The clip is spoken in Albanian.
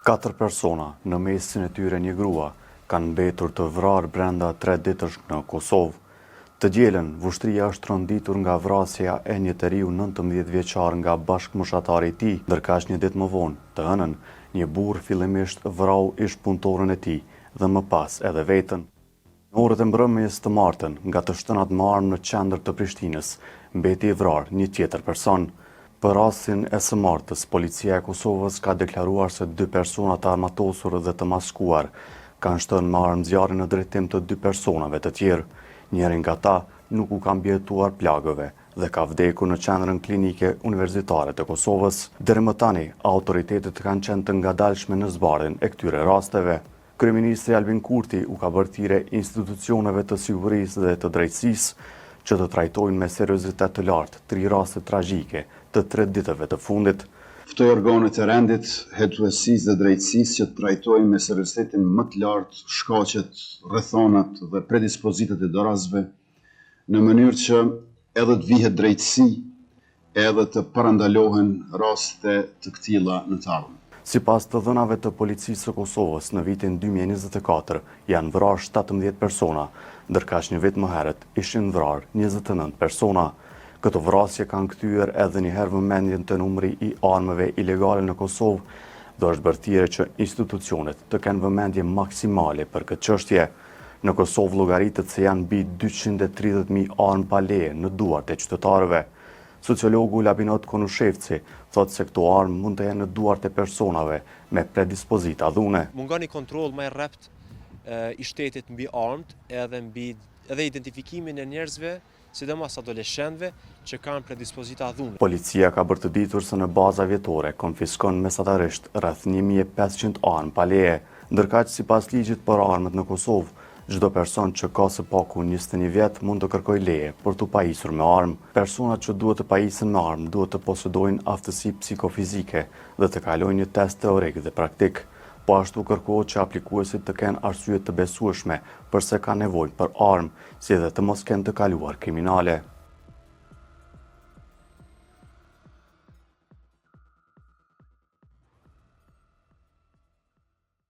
4 persona, në mesin e tyre një grua, kanë mbetur të vrarë brenda 3 ditësh në Kosovë. Të dielën, vushtria është rënditur nga vrasja e një të riu 19 vjeçar nga bashkëmoshatari i tij, ndërkaq një ditë më vonë, të hënën, një burr fillimisht vrau ish-punëtorën e tij dhe më pas edhe veten. Në orët e mbrëmjes të martën, nga të shtënat me armë në qendër të Prishtinës, mbeti i vrarë një tjetër person. Për rastin e së martës, policia e Kosovës ka deklaruar se 2 persona të armatosur dhe të maskuar kanë shtënë me armë zjarrin në drejtim të 2 personave të tjerë. Njëri nga ta nuk u ka mbijetuar plagëve dhe ka vdekur në qendrën klinike universitare të Kosovës. Deri më tani, autoritetet kanë qenë të ngadalshme në zbardhjen e këtyre rasteve. Kryeministri Albin Kurti u ka bërë thirrje institucioneve të sigurisë dhe të drejtësisë që të trajtojnë me seriozitet të lartë 3 raste tragjike të 3 ditëve të fundit. Ftoj organet e rendit, hetuesisë dhe drejtësisë që të trajtojnë me seriozitetin më të lartë shkaqet, rrethonat dhe predispozitat e dorasve, në mënyrë që edhe të vihet drejtësi, edhe të parandalohen raste të këtilla në të ardhmen. Sipas të dhënave të policisë së Kosovës, në vitin 2024 janë vrarë 17 persona, ndërkaq një vit më herët ishin vrarë 29 persona. Këto vrasje kanë kthyer edhe një herë vëmendjen te numri i armëve ilegale në Kosovë dhe është bërë thirrje që institucionet të kenë vëmendje maksimale për këtë çështje. Në Kosovë llogaritet se janë mbi 230.000 armë pa leje në duart e qytetarëve. Sociologu Labinot Konushevci thotë se këto armë mund të jenë në duart e personave me predispozita dhune. Mungon një kontroll më i rrept i shtetit mbi armët edhe identifikimin e njerëzve, sidomos adoleshentëve që kanë predispozita dhune. Policia ka bërë të ditur se në baza vjetore konfiskon mesatarisht rreth 1500 armë pa leje, ndërkaq sipas ligjit për armët në Kosovë, çdo person që ka së paku 21 vjet mund të kërkojë leje për të pajisur me armë. Personat që duhet të pajisen me armë duhet të posedojnë aftësi psikofizike dhe të kalojnë një test teorik dhe praktik. Po ashtu kërkohet që aplikuesit të kenë arsye të besueshme përse kanë nevojë për armë, si edhe të mos kenë të kaluar kriminale.